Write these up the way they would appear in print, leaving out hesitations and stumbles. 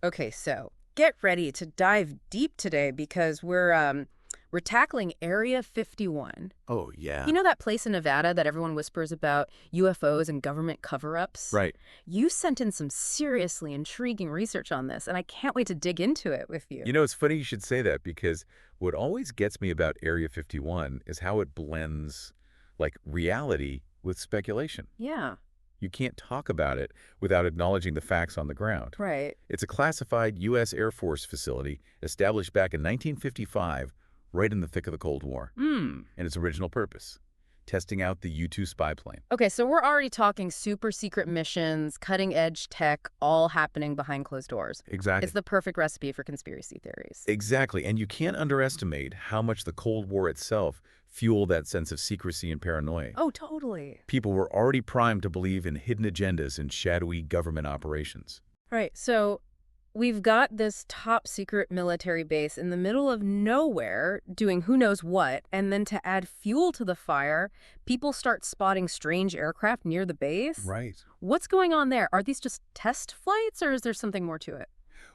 Okay, so get ready to dive deep today because we're tackling Area 51. Oh, yeah. You know that place in Nevada that everyone whispers about UFOs and government cover-ups? Right. You sent in some seriously intriguing research on this, and I can't wait to dig into it with you. It's funny you should say that because what always gets me about Area 51 is how it blends, like, reality with speculation. Yeah, You can't talk about it without acknowledging the facts on the ground. right. It's a classified U.S. Air Force facility established back in 1955, right in the thick of the Cold War, Hmm. and its original purpose, testing out the U-2 spy plane. Okay, so we're already talking super secret missions, cutting-edge tech, all happening behind closed doors. It's Exactly. the perfect recipe for conspiracy theories. Exactly, and you can't underestimate how much the Cold War itself fueled that sense of secrecy and paranoia. Oh, totally. People were already primed to believe in hidden agendas and shadowy government operations. Right. So we've got this top secret military base in the middle of nowhere doing who knows what. And then to add fuel to the fire, people start spotting strange aircraft near the base. Right. What's going on there? Are these just test flights or is there something more to it?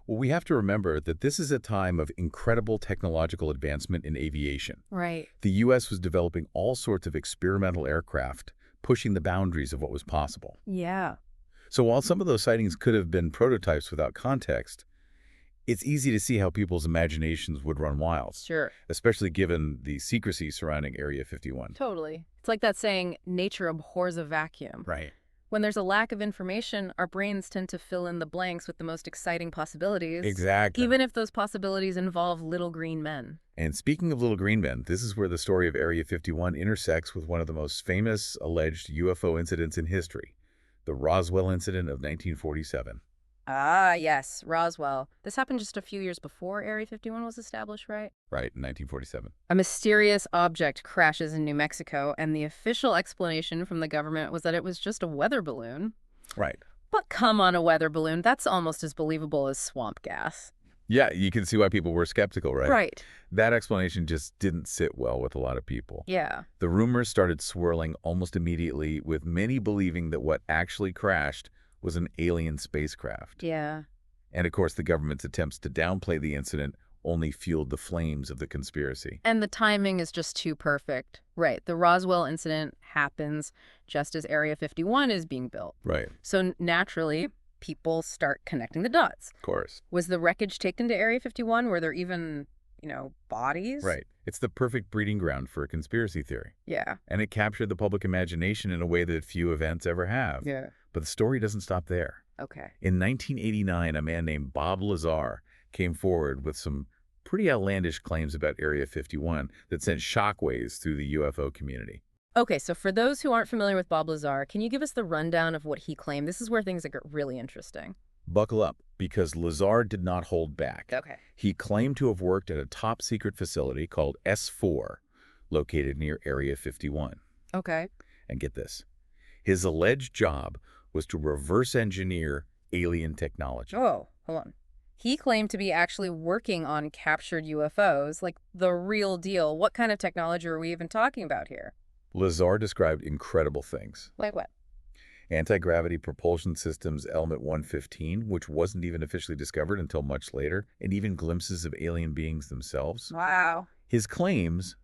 Well, we have to remember that this is a time of incredible technological advancement in aviation. Right. The U.S. was developing all sorts of experimental aircraft, pushing the boundaries of what was possible. Yeah. So while some of those sightings could have been prototypes without context, it's easy to see how people's imaginations would run wild, Sure. especially given the secrecy surrounding Area 51. Totally. It's like that saying, nature abhors a vacuum. Right. When there's a lack of information, our brains tend to fill in the blanks with the most exciting possibilities. Exactly. Even if those possibilities involve little green men. And speaking of little green men, this is where the story of Area 51 intersects with one of the most famous alleged UFO incidents in history, the Roswell incident of 1947. Ah, yes, Roswell. This happened just a few years before Area 51 was established, right? Right, in 1947. A mysterious object crashes in New Mexico, and the official explanation from the government was that it was just a weather balloon. Right. But come on, a weather balloon, that's almost as believable as swamp gas. Yeah, you can see why people were skeptical, right? Right. That explanation just didn't sit well with a lot of people. Yeah. The rumors started swirling almost immediately, with many believing that what actually crashed was an alien spacecraft. Yeah. And of course, the government's attempts to downplay the incident only fueled the flames of the conspiracy. And the timing is just too perfect. Right. The Roswell incident happens just as Area 51 is being built. Right, So naturally, people start connecting the dots. of course. Was the wreckage taken to Area 51? Were there even, bodies? Right. It's the perfect breeding ground for a conspiracy theory. Yeah. And it captured the public imagination in a way that few events ever have. Yeah. But the story doesn't stop there. Okay. In 1989, a man named Bob Lazar came forward with some pretty outlandish claims about Area 51 that sent shockwaves through the UFO community. Okay, so for those who aren't familiar with Bob Lazar, can you give us the rundown of what he claimed? This is where things get really interesting. Buckle up, because Lazar did not hold back. Okay. He claimed to have worked at a top-secret facility called S4, located near Area 51. Okay. And get this, his alleged job was to reverse engineer alien technology. Oh, hold on. He claimed to be actually working on captured UFOs, like the real deal. What kind of technology are we even talking about here? Lazar described incredible things. Like what? Anti-gravity propulsion systems element 115, which wasn't even officially discovered until much later, and even glimpses of alien beings themselves. Wow. His claims,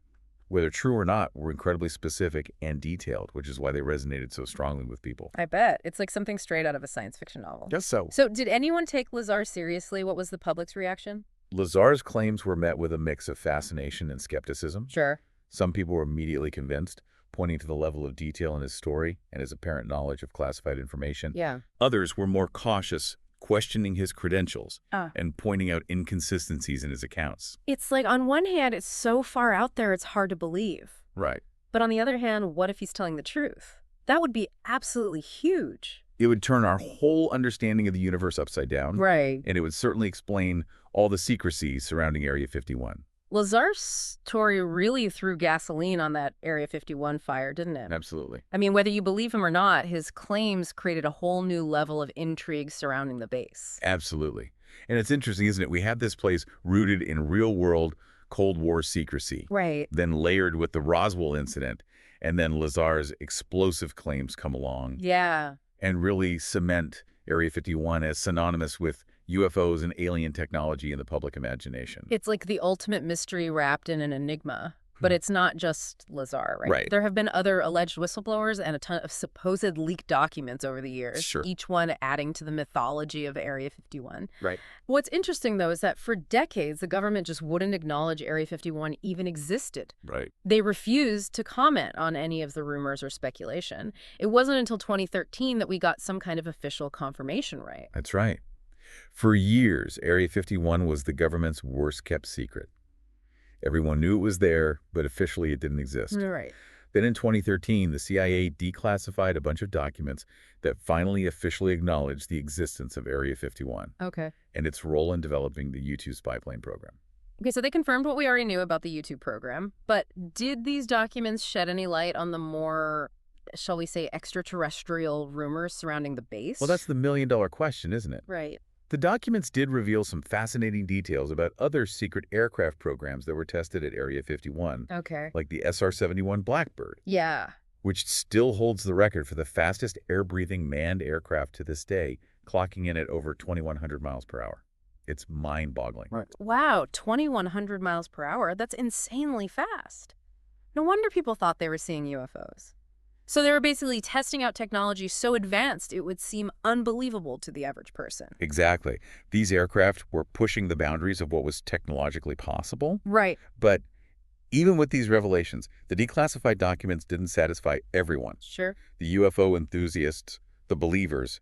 whether true or not, were incredibly specific and detailed, which is why they resonated so strongly with people. I bet. It's like something straight out of a science fiction novel. Just so. So did anyone take Lazar seriously? What was the public's reaction? Lazar's claims were met with a mix of fascination and skepticism. Sure. Some people were immediately convinced, pointing to the level of detail in his story and his apparent knowledge of classified information. Yeah. Others were more cautious, questioning his credentials Ah. and pointing out inconsistencies in his accounts. It's like, on one hand, it's so far out there, it's hard to believe. Right. But on the other hand, what if he's telling the truth? That would be absolutely huge. It would turn our whole understanding of the universe upside down. Right. And it would certainly explain all the secrecies surrounding Area 51. Lazar's story really threw gasoline on that Area 51 fire, didn't it? Absolutely. I mean, whether you believe him or not, his claims created a whole new level of intrigue surrounding the base. Absolutely. And it's interesting, isn't it? We have this place rooted in real-world Cold War secrecy, Right. then layered with the Roswell incident, and then Lazar's explosive claims come along Yeah. and really cement Area 51 as synonymous with UFOs and alien technology in the public imagination. It's like the ultimate mystery wrapped in an enigma. But Hmm. it's not just Lazar, right? Right. There have been other alleged whistleblowers and a ton of supposed leaked documents over the years, Sure. each one adding to the mythology of Area 51. Right. What's interesting, though, is that for decades, the government just wouldn't acknowledge Area 51 even existed. Right. They refused to comment on any of the rumors or speculation. It wasn't until 2013 that we got some kind of official confirmation, right? That's right. For years, Area 51 was the government's worst-kept secret. Everyone knew it was there, but officially it didn't exist. Right. Then in 2013, the CIA declassified a bunch of documents that finally officially acknowledged the existence of Area 51 Okay. and its role in developing the U-2 spy plane program. Okay, so they confirmed what we already knew about the YouTube program, but did these documents shed any light on the more, shall we say, extraterrestrial rumors surrounding the base? Well, that's the million-dollar question, isn't it? Right. The documents did reveal some fascinating details about other secret aircraft programs that were tested at Area 51, Okay. like the SR-71 Blackbird, Yeah. which still holds the record for the fastest air-breathing manned aircraft to this day, clocking in at over 2,100 miles per hour. It's mind-boggling. Right. Wow, 2,100 miles per hour. That's insanely fast. No wonder people thought they were seeing UFOs. So they were basically testing out technology so advanced it would seem unbelievable to the average person. Exactly. These aircraft were pushing the boundaries of what was technologically possible. Right. But even with these revelations, the declassified documents didn't satisfy everyone. Sure. The UFO enthusiasts, the believers,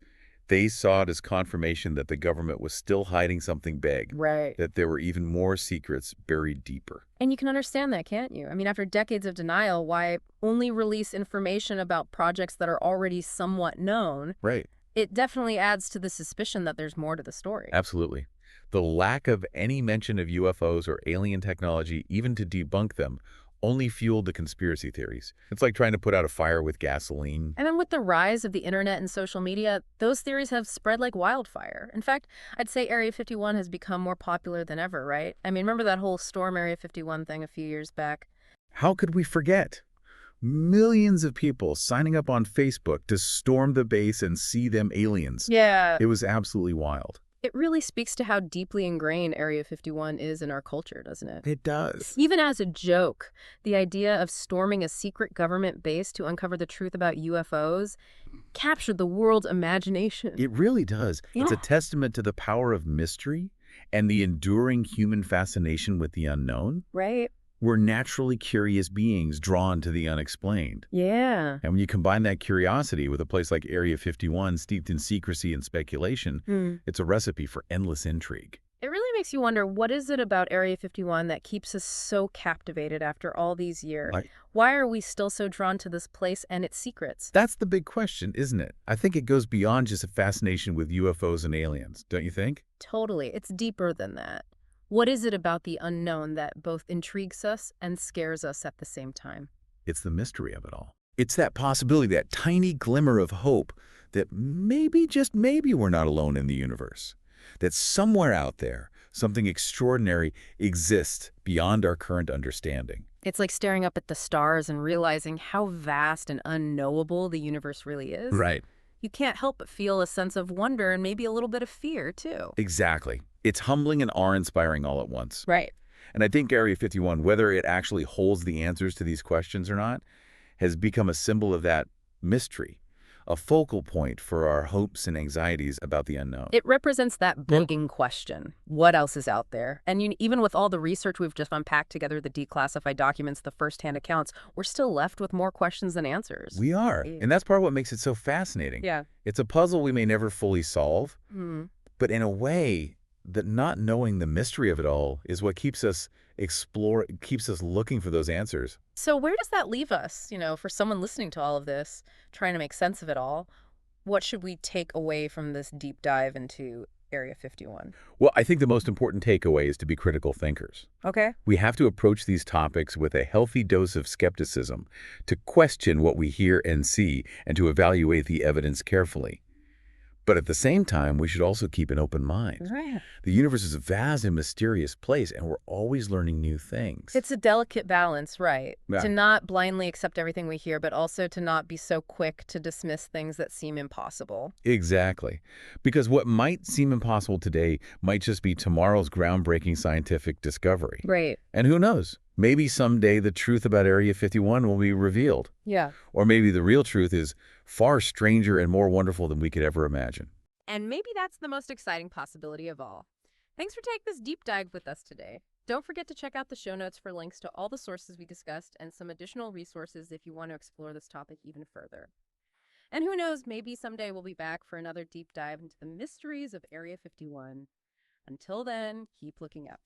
they saw it as confirmation that the government was still hiding something big, Right. that there were even more secrets buried deeper. And you can understand that, can't you? I mean, after decades of denial, why only release information about projects that are already somewhat known? Right. It definitely adds to the suspicion that there's more to the story. Absolutely. The lack of any mention of UFOs or alien technology, even to debunk them, only fueled the conspiracy theories. It's like trying to put out a fire with gasoline. And then with the rise of the internet and social media, those theories have spread like wildfire. In fact, I'd say Area 51 has become more popular than ever, right? I mean, remember that whole Storm Area 51 thing a few years back? How could we forget? Millions of people signing up on Facebook to storm the base and see them aliens. Yeah. It was absolutely wild. It really speaks to how deeply ingrained Area 51 is in our culture, doesn't it? It does. Even as a joke, the idea of storming a secret government base to uncover the truth about UFOs captured the world's imagination. It really does. It's a testament to the power of mystery and the enduring human fascination with the unknown. Right? We're naturally curious beings drawn to the unexplained. Yeah. And when you combine that curiosity with a place like Area 51 steeped in secrecy and speculation, it's a recipe for endless intrigue. It really makes you wonder, what is it about Area 51 that keeps us so captivated after all these years? Why are we still so drawn to this place and its secrets? That's the big question, isn't it? I think it goes beyond just a fascination with UFOs and aliens, don't you think? Totally. It's deeper than that. What is it about the unknown that both intrigues us and scares us at the same time? It's the mystery of it all. It's that possibility, that tiny glimmer of hope that maybe, just maybe, we're not alone in the universe. That somewhere out there, something extraordinary exists beyond our current understanding. It's like staring up at the stars and realizing how vast and unknowable the universe really is. Right. You can't help but feel a sense of wonder and maybe a little bit of fear, too. Exactly. It's humbling and awe-inspiring all at once. Right. And I think Area 51, whether it actually holds the answers to these questions or not, has become a symbol of that mystery, a focal point for our hopes and anxieties about the unknown. It represents that begging question. What else is out there? And even with all the research we've just unpacked together, the declassified documents, the first-hand accounts, we're still left with more questions than answers. We are. And that's part of what makes it so fascinating. Yeah. It's a puzzle we may never fully solve, but in a way, that not knowing the mystery of it all is what keeps us looking for those answers. So where does that leave us, for someone listening to all of this, trying to make sense of it all? What should we take away from this deep dive into Area 51? Well, I think the most important takeaway is to be critical thinkers. Okay. We have to approach these topics with a healthy dose of skepticism, to question what we hear and see, and to evaluate the evidence carefully. But at the same time, we should also keep an open mind. Right. The universe is a vast and mysterious place, and we're always learning new things. It's a delicate balance, right? To Yeah, not blindly accept everything we hear, but also to not be so quick to dismiss things that seem impossible. exactly. Because what might seem impossible today might just be tomorrow's groundbreaking scientific discovery. Right. And who knows? Maybe someday the truth about Area 51 will be revealed. Yeah. Or maybe the real truth is far stranger and more wonderful than we could ever imagine. And maybe that's the most exciting possibility of all. Thanks for taking this deep dive with us today. Don't forget to check out the show notes for links to all the sources we discussed and some additional resources if you want to explore this topic even further. And who knows, maybe someday we'll be back for another deep dive into the mysteries of Area 51. Until then, keep looking up.